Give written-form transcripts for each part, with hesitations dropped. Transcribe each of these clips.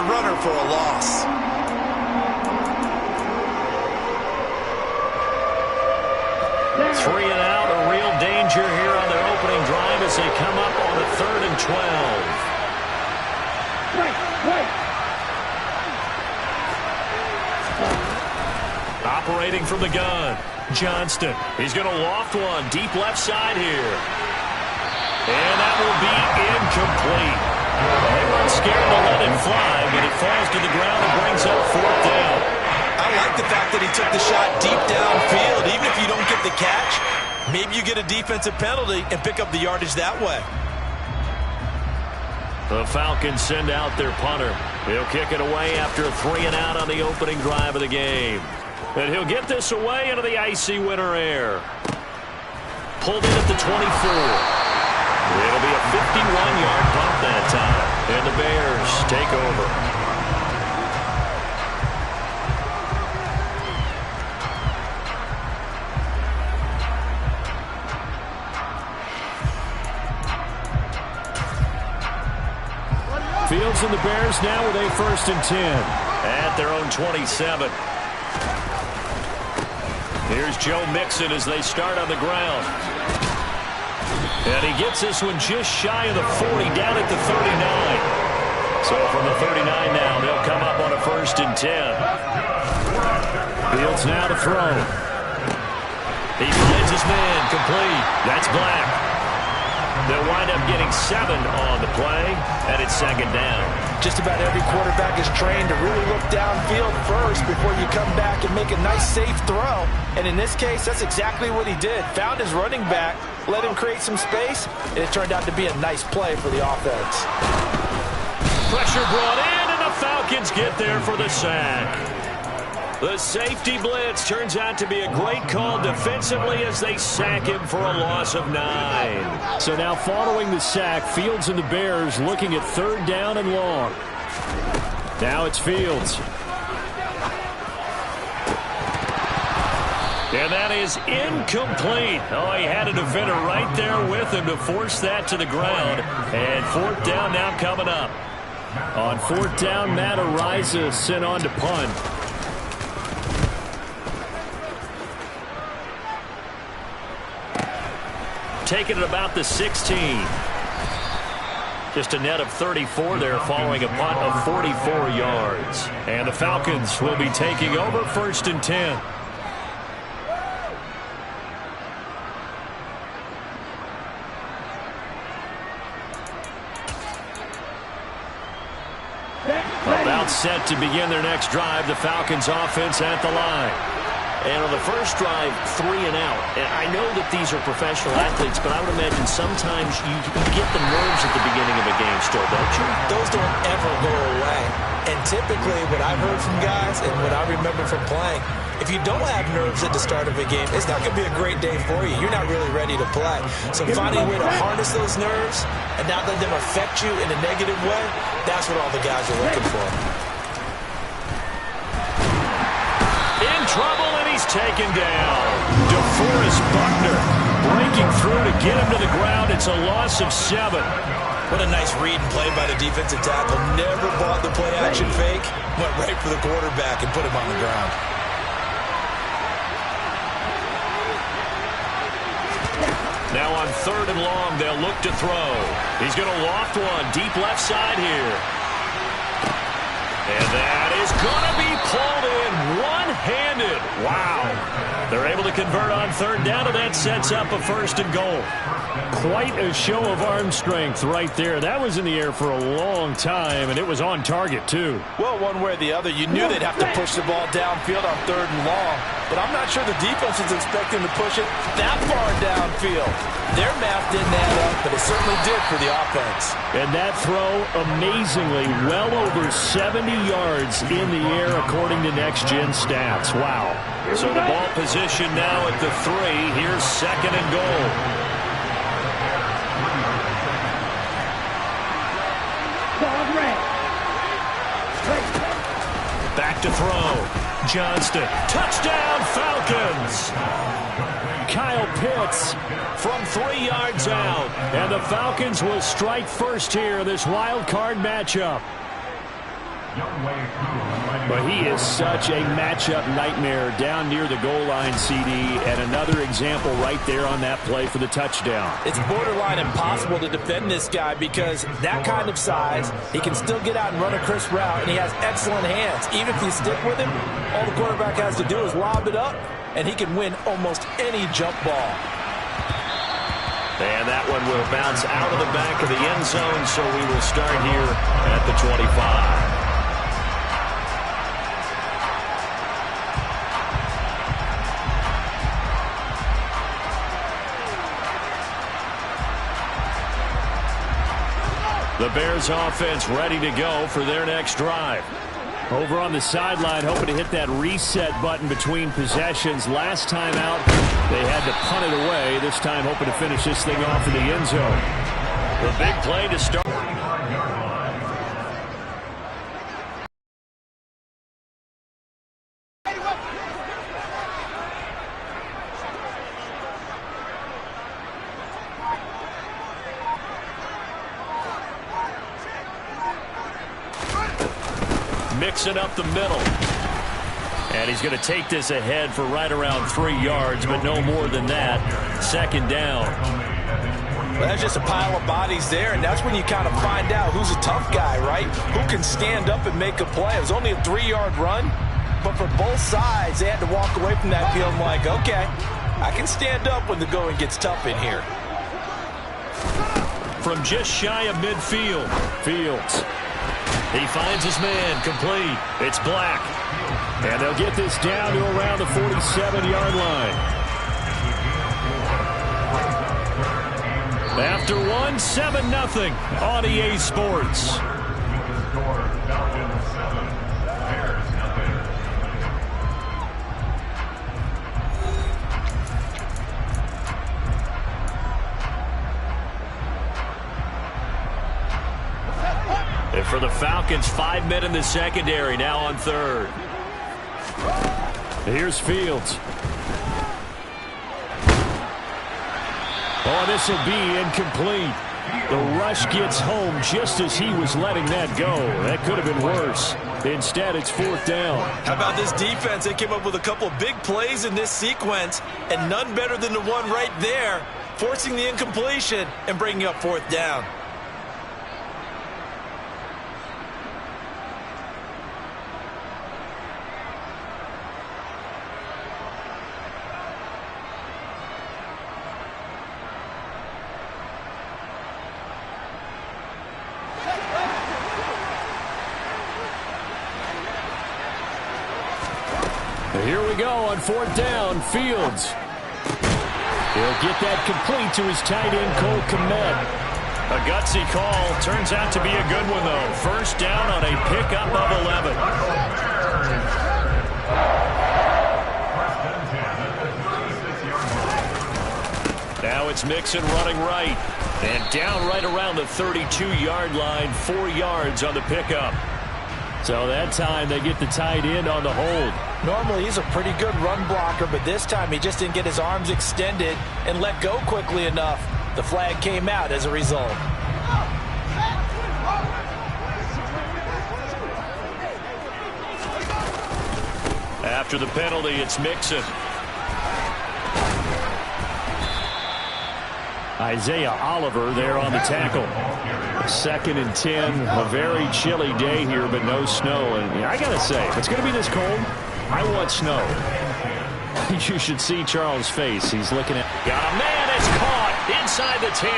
the runner for a loss. Three and out, a real danger here on their opening drive as they come up on a 3rd and 12. Operating from the gun, Johnston. He's going to loft one deep left side here. And that will be incomplete. They weren't scared to let it fly, but it falls to the ground and brings up 4th down. I like the fact that he took the shot deep downfield. Even if you don't get the catch, maybe you get a defensive penalty and pick up the yardage that way. The Falcons send out their punter. He'll kick it away after a 3 and out on the opening drive of the game. And he'll get this away into the icy winter air. Pulled in at the 24. It'll be a 51-yard punt that time. And the Bears take over. Fields and the Bears now with a 1st and 10 at their own 27. Here's Joe Mixon as they start on the ground. And he gets this one just shy of the 40, down at the 39. So from the 39 now, they'll come up on a 1st and 10. Fields now to throw. He finds his man, complete. That's Black. They'll wind up getting 7 on the play, and it's 2nd down. Just about every quarterback is trained to really look downfield first before you come back and make a nice, safe throw. And in this case, that's exactly what he did. Found his running back, let him create some space, and it turned out to be a nice play for the offense. Pressure brought in, and the Falcons get there for the sack. The safety blitz turns out to be a great call defensively as they sack him for a loss of 9. So now following the sack, Fields and the Bears looking at 3rd down and long. Now it's Fields. And that is incomplete. Oh, he had a defender right there with him to force that to the ground. And 4th down now coming up. On 4th down, Matt Ariza sent on to punt. Taking it about the 16. Just a net of 34 there following a punt of 44 yards. And the Falcons will be taking over 1st and 10. About set to begin their next drive, the Falcons offense at the line. And on the first drive, 3 and out. And I know that these are professional athletes, but I would imagine sometimes you get the nerves at the beginning of a game still, don't you? Those don't ever go away. And typically what I've heard from guys and what I remember from playing, if you don't have nerves at the start of a game, it's not going to be a great day for you. You're not really ready to play. So finding a way to harness those nerves and not let them affect you in a negative way, that's what all the guys are looking for. In trouble, and he's taken down. DeForest Buckner breaking through to get him to the ground. It's a loss of 7. What a nice read and play by the defensive tackle. Never bought the play-action fake. Went right for the quarterback and put him on the ground. Now on 3rd and long, they'll look to throw. He's going to loft one deep left side here. And that is going to be pulled in one-handed. Wow. They're able to convert on 3rd down, and that sets up a 1st and goal. Quite a show of arm strength right there. That was in the air for a long time, and it was on target, too. Well, one way or the other, you knew they'd have to push the ball downfield on 3rd and long. But I'm not sure the defense was expecting to push it that far downfield. Their math didn't add up, but it certainly did for the offense. And that throw, amazingly, well over 70 yards in the air, according to Next Gen Stats. Wow. So the ball position now at the 3. Here's 2nd and goal. Back to throw. Johnston. Touchdown, Falcons. Kyle Pitts from 3 yards out. And the Falcons will strike first here in this wild card matchup. But he is such a matchup nightmare down near the goal line, CD, and another example right there on that play for the touchdown. It's borderline impossible to defend this guy because that kind of size, he can still get out and run a crisp route, and he has excellent hands. Even if you stick with him, all the quarterback has to do is lob it up, and he can win almost any jump ball. And that one will bounce out of the back of the end zone, so we will start here at the 25. The Bears offense ready to go for their next drive. Over on the sideline, hoping to hit that reset button between possessions. Last time out, they had to punt it away. This time, hoping to finish this thing off in the end zone. The big play to start. Mixing up the middle. And he's going to take this ahead for right around 3 yards, but no more than that. Second down. Well, that's just a pile of bodies there, and that's when you kind of find out who's a tough guy, right? Who can stand up and make a play. It was only a 3-yard run, but for both sides, they had to walk away from that field like, okay, I can stand up when the going gets tough in here. From just shy of midfield, Fields. He finds his man, complete. It's Black. And they'll get this down to around the 47-yard line. After one, 7-0 on EA Sports. And for the Falcons, 5 men in the secondary, now on third. Here's Fields. Oh, this will be incomplete. The rush gets home just as he was letting that go. That could have been worse. Instead, it's fourth down. How about this defense? They came up with a couple of big plays in this sequence, and none better than the one right there, forcing the incompletion and bringing up fourth down. Here we go on fourth down. Fields. He'll get that complete to his tight end, Cole Kmet. A gutsy call. Turns out to be a good one, though. First down on a pickup of 11. Now it's Mixon running right. And down right around the 32-yard line. 4 yards on the pickup. So that time they get the tight end on the hold. Normally he's a pretty good run blocker, but this time he just didn't get his arms extended and let go quickly enough. The flag came out as a result. After the penalty, it's Mixon. Isaiah Oliver there on the tackle. 2nd and 10. A very chilly day here, but no snow. And I got to say, if it's going to be this cold, I want snow. You should see Charles' face. He's looking at... Got a man. It's caught inside the 10.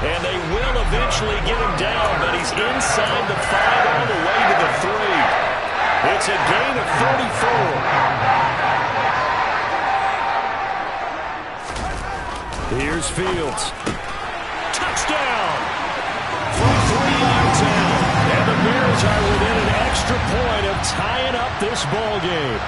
And they will eventually get him down, but he's inside the 5 all the way to the 3. It's a gain of 34. Here's Fields. Touchdown! From 3 yards out. And the Bears are within an extra point of tying up this ball game.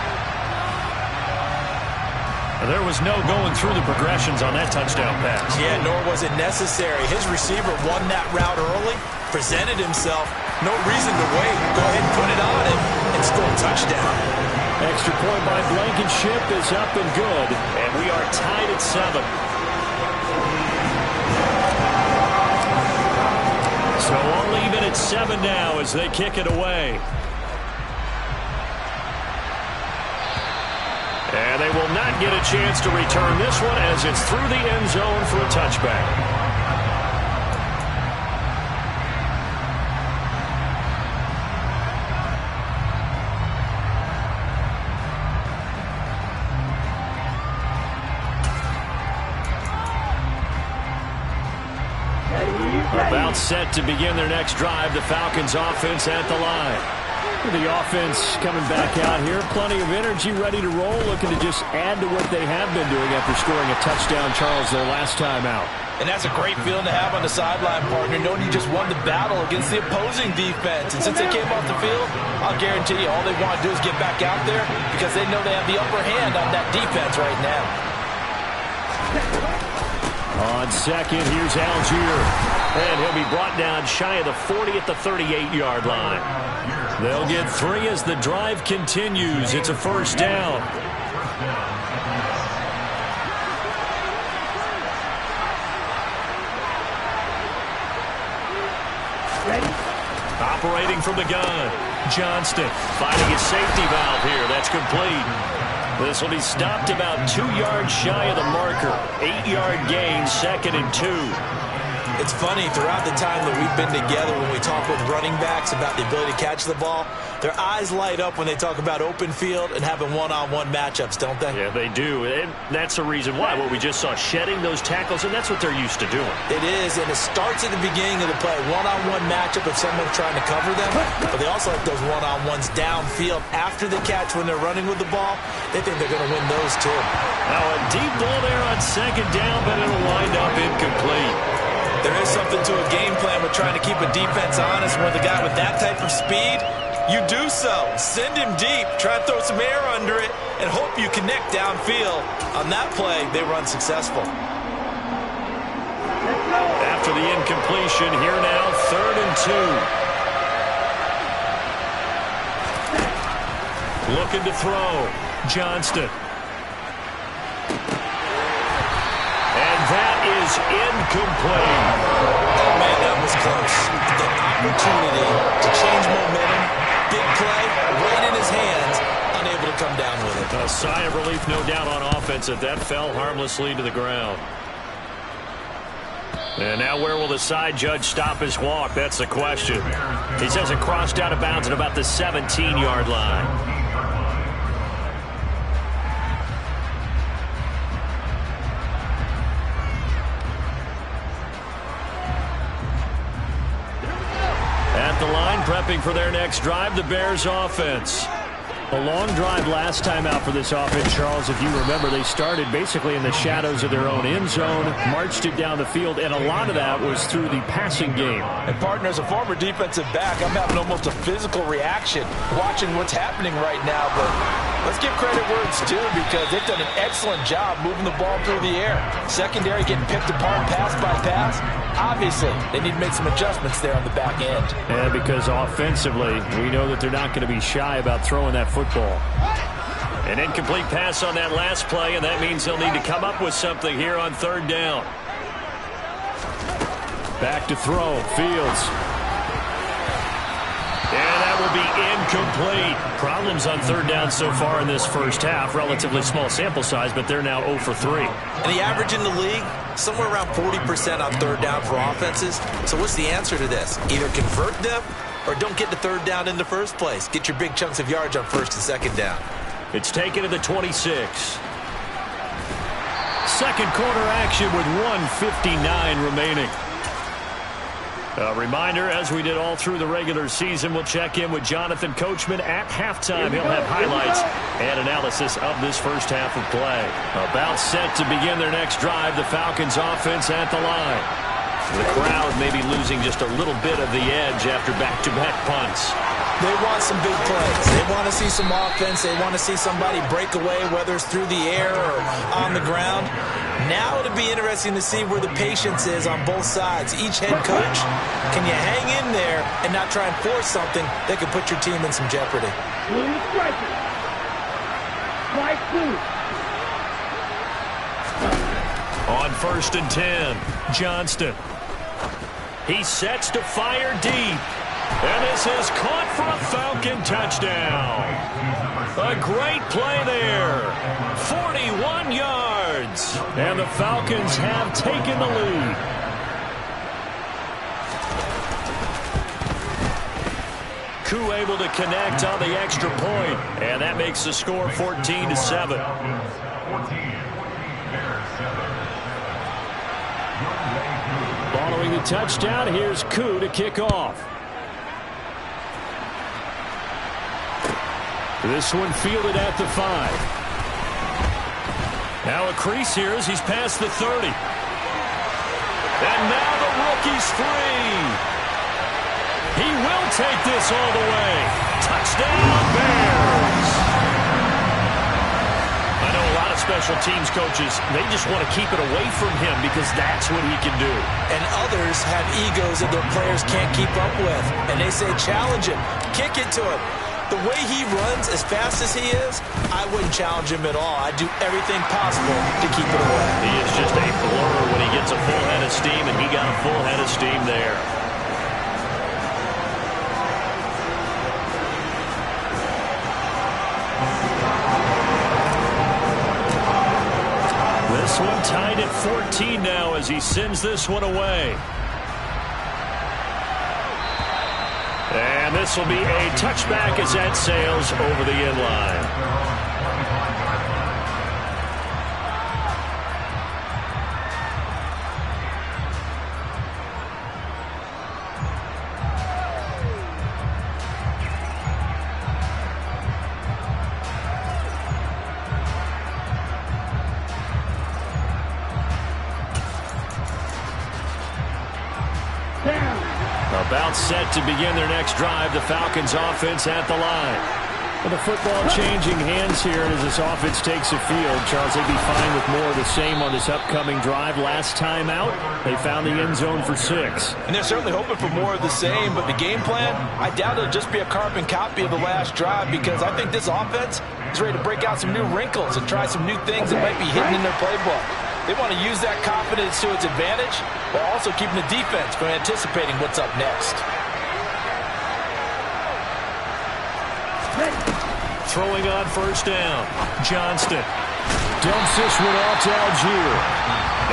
There was no going through the progressions on that touchdown pass. Yeah, nor was it necessary. His receiver won that route early, presented himself. No reason to wait. Go ahead and put it on him and score a touchdown. Extra point by Blankenship is up and good. And we are tied at 7. So all even it's 7 now as they kick it away. And they will not get a chance to return this one as it's through the end zone for a touchback. About set to begin their next drive. The Falcons offense at the line. The offense coming back out here. Plenty of energy, ready to roll, looking to just add to what they have been doing after scoring a touchdown, Charles, their last time out. And that's a great feeling to have on the sideline, partner, knowing you just won the battle against the opposing defense. And since they came off the field, I'll guarantee you all they want to do is get back out there because they know they have the upper hand on that defense right now. On second, here's Algier. And he'll be brought down shy of the 40 at the 38-yard line. They'll get 3 as the drive continues. It's a first down. Operating from the gun. Johnston finding his safety valve here. That's complete. This will be stopped about 2 yards shy of the marker. 8-yard gain, 2nd and 2. It's funny, throughout the time that we've been together, when we talk with running backs about the ability to catch the ball, their eyes light up when they talk about open field and having one-on-one matchups, don't they? Yeah, they do. And that's the reason why. What we just saw, shedding those tackles, and that's what they're used to doing. It is, and it starts at the beginning of the play. One-on-one matchup if someone's trying to cover them, but they also like those one-on-ones downfield after the catch when they're running with the ball. They think they're going to win those, too. Now a deep ball there on 2nd down, but it'll wind up incomplete. There is something to a game plan with trying to keep a defense honest. When the guy with that type of speed, you do so. Send him deep, try to throw some air under it, and hope you connect downfield. On that play, they run successful. After the incompletion, here now, 3rd and 2. Looking to throw. Johnston. That is incomplete. Oh, man, that was close. The opportunity to change momentum, big play, right in his hands, unable to come down with it. A sigh of relief, no doubt, on offense that fell harmlessly to the ground. And now where will the side judge stop his walk? That's the question. He says it crossed out of bounds at about the 17-yard line. Prepping for their next drive, the Bears offense. A long drive last time out for this offense, Charles. If you remember, they started basically in the shadows of their own end zone, marched it down the field, and a lot of that was through the passing game. And, partner, as a former defensive back, I'm having almost a physical reaction watching what's happening right now. But let's give credit where it's due because they've done an excellent job moving the ball through the air. Secondary getting picked apart pass by pass. Obviously, they need to make some adjustments there on the back end. And because offensively, we know that they're not going to be shy about throwing that football. An incomplete pass on that last play, and that means they'll need to come up with something here on 3rd down. Back to throw, Fields. And that will be incomplete. Problems on 3rd down so far in this first half. Relatively small sample size, but they're now 0 for 3. And the average in the league, somewhere around 40% on 3rd down for offenses. So what's the answer to this? Either convert them or don't get the 3rd down in the first place. Get your big chunks of yards on 1st and 2nd down. It's taken to the 26. Second quarter action with 1:59 remaining. A reminder, as we did all through the regular season, we'll check in with Jonathan Coachman at halftime. He'll have highlights and analysis of this first half of play. About set to begin their next drive, the Falcons offense at the line. The crowd may be losing just a little bit of the edge after back-to-back punts. They want some big plays. They want to see some offense. They want to see somebody break away, whether it's through the air or on the ground. Now it'll be interesting to see where the patience is on both sides. Each head coach, can you hang in there and not try and force something that could put your team in some jeopardy? On 1st and 10, Johnston. He sets to fire deep. And this is caught for a Falcon touchdown. A great play there. 41 yards. And the Falcons have taken the lead. Koo able to connect on the extra point. And that makes the score 14-7. Following the touchdown, here's Koo to kick off. This one fielded at the 5. Now a crease here as he's past the 30. And now the rookie's free. He will take this all the way. Touchdown, Bears. I know a lot of special teams coaches, they just want to keep it away from him because that's what he can do. And others have egos that their players can't keep up with. And they say, challenge him, kick it to him. The way he runs as fast as he is, I wouldn't challenge him at all. I'd do everything possible to keep it away. He is just a blur when he gets a full head of steam, and he got a full head of steam there. This one tied at 14 now as he sends this one away. And this will be a touchback as that sails over the end line. About set to begin their next drive. The Falcons offense at the line. Well, the football changing hands here as this offense takes the field. Charles, they'd be fine with more of the same on this upcoming drive. Last time out, they found the end zone for 6. And they're certainly hoping for more of the same, but the game plan, I doubt it'll just be a carbon copy of the last drive because I think this offense is ready to break out some new wrinkles and try some new things that might be hidden in their playbook. They want to use that confidence to its advantage while also keeping the defense from anticipating what's up next. Throwing on first down. Johnston dumps this one off to Algier.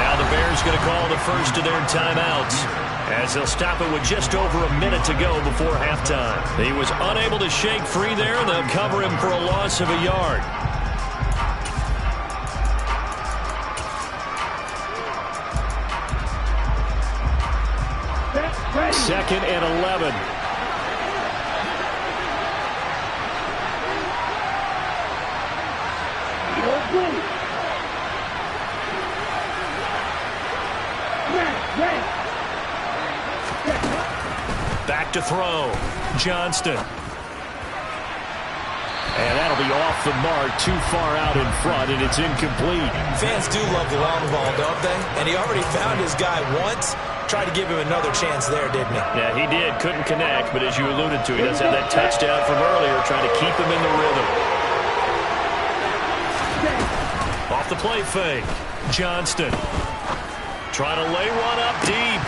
Now the Bears going to call the first of their timeouts as they'll stop it with just over a minute to go before halftime. He was unable to shake free there, and they'll cover him for a loss of a yard. Second and 11. Back to throw. Johnston. And that'll be off the mark, too far out in front, and it's incomplete. Fans do love the long ball, don't they? And he already found his guy once. Tried to give him another chance there, didn't he? Yeah, he did. Couldn't connect, but as you alluded to, he does have that touchdown from earlier, trying to keep him in the rhythm. Off the play fake. Johnston trying to lay one up deep.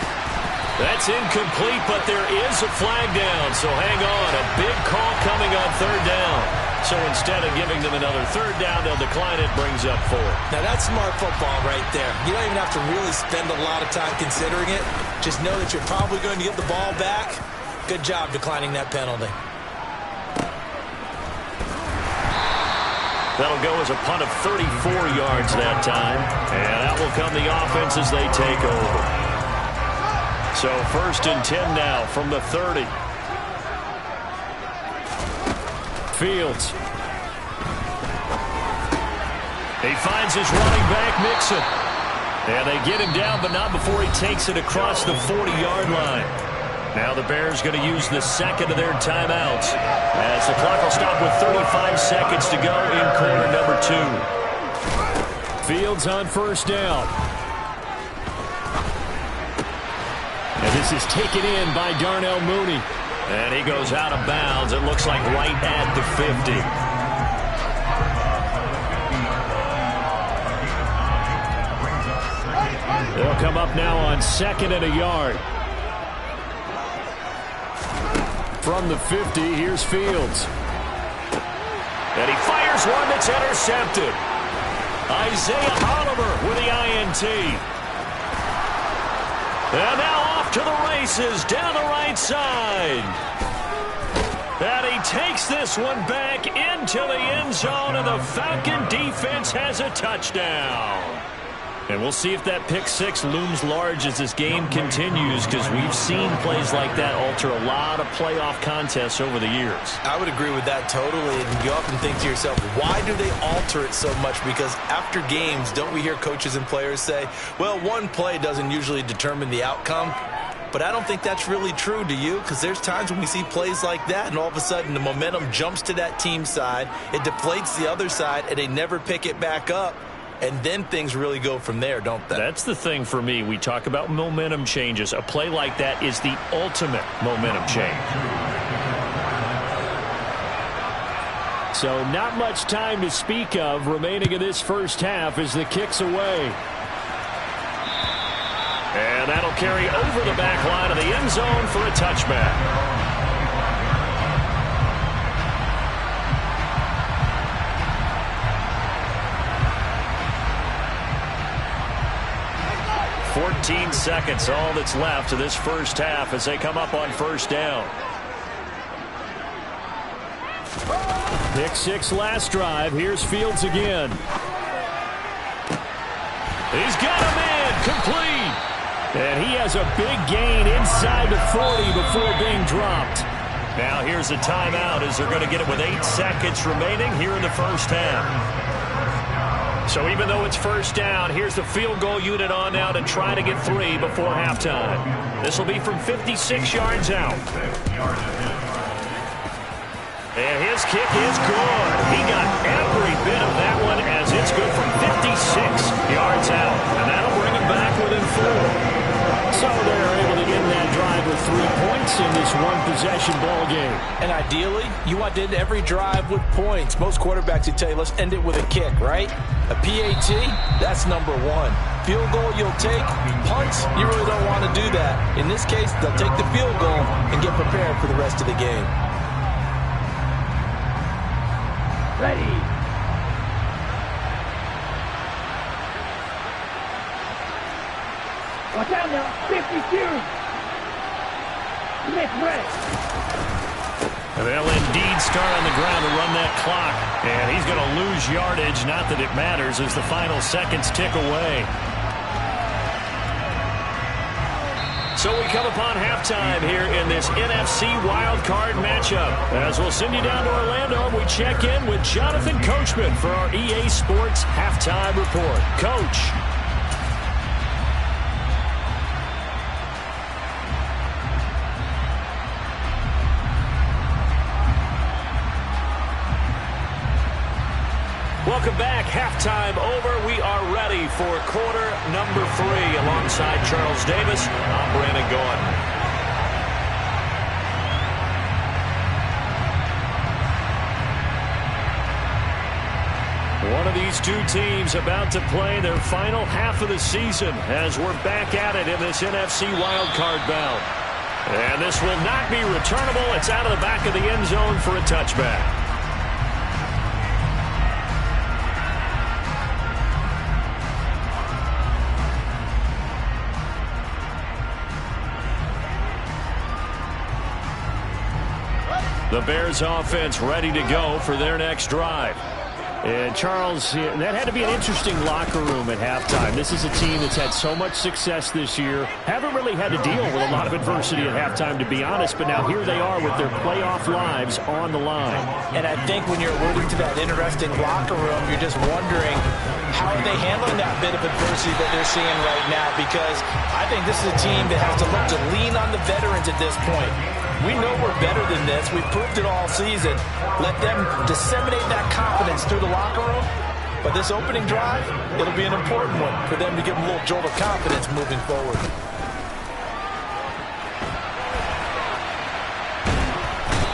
That's incomplete, but there is a flag down, so hang on. A big call coming on third down. So instead of giving them another third down, they'll decline it, brings up 4. Now that's smart football right there. You don't even have to really spend a lot of time considering it. Just know that you're probably going to get the ball back. Good job declining that penalty. That'll go as a punt of 34 yards that time. And out will come the offense as they take over. So first and 10 now from the 30. Fields. He finds his running back, Mixon. And they get him down, but not before he takes it across the 40-yard line. Now the Bears going to use the second of their timeouts as the clock will stop with 35 seconds to go in quarter number 2. Fields on first down. And this is taken in by Darnell Mooney. And he goes out of bounds. It looks like right at the 50. They'll come up now on second and a yard. From the 50, here's Fields. And he fires one that's intercepted. Isaiah Oliver with the INT. And now off to the races down the right side. And he takes this one back into the end zone, and the Falcon defense has a touchdown. And we'll see if that pick six looms large as this game continues, because we've seen plays like that alter a lot of playoff contests over the years. I would agree with that totally, and you often think to yourself, why do they alter it so much? Because after games, don't we hear coaches and players say, well, one play doesn't usually determine the outcome? But I don't think that's really true, do you? Because there's times when we see plays like that, and all of a sudden the momentum jumps to that team side, it deflates the other side, and they never pick it back up. And then things really go from there, don't they? That's the thing for me. We talk about momentum changes. A play like that is the ultimate momentum change. So not much time to speak of remaining in this first half as the kick's away. And that'll carry over the back line of the end zone for a touchback. 14 seconds, all that's left of this first half as they come up on first down. Pick six last drive. Here's Fields again. He's got him in, complete. And he has a big gain inside the 40 before being dropped. Now here's a timeout as they're going to get it with 8 seconds remaining here in the first half. So even though it's first down, here's the field goal unit on now to try to get 3 before halftime. This will be from 56 yards out. And his kick is good. He got every bit of that one as it's good from 56 yards out. And that'll bring him back within 4. So they're able to end that drive with 3 points in this one-possession ball game. And ideally, you want to end every drive with points. Most quarterbacks would tell you, let's end it with a kick, right? A PAT, that's number 1. Field goal you'll take. Punts, you really don't want to do that. In this case, they'll take the field goal and get prepared for the rest of the game. Ready. Watch out now, 52. Miss Red. And they'll indeed start on the ground to run that clock. And he's going to lose yardage, not that it matters, as the final seconds tick away. So we come upon halftime here in this NFC wildcard matchup. As we'll send you down to Orlando, we check in with Jonathan Coachman for our EA Sports Halftime Report. Coach. Welcome back. Halftime over. We are ready for quarter number 3. Alongside Charles Davis, I'm Brandon Gordon. One of these two teams about to play their final half of the season as we're back at it in this NFC wildcard bout. And this will not be returnable. It's out of the back of the end zone for a touchback. The Bears offense ready to go for their next drive. And Charles, that had to be an interesting locker room at halftime. This is a team that's had so much success this year. Haven't really had to deal with a lot of adversity at halftime, to be honest. But now here they are with their playoff lives on the line. And I think when you're alluding to that interesting locker room, you're just wondering, how are they handling that bit of adversity that they're seeing right now? Because I think this is a team that has to look to lean on the veterans at this point. We know we're better than this. We've proved it all season. Let them disseminate that confidence through the locker room. But this opening drive, it'll be an important one for them to give them a little jolt of confidence moving forward.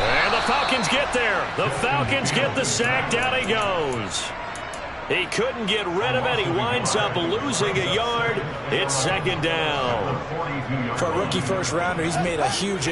And the Falcons get there. The Falcons get the sack. Down he goes. He couldn't get rid of it. He winds up losing a yard. It's second down. For a rookie first rounder, he's made a huge impact.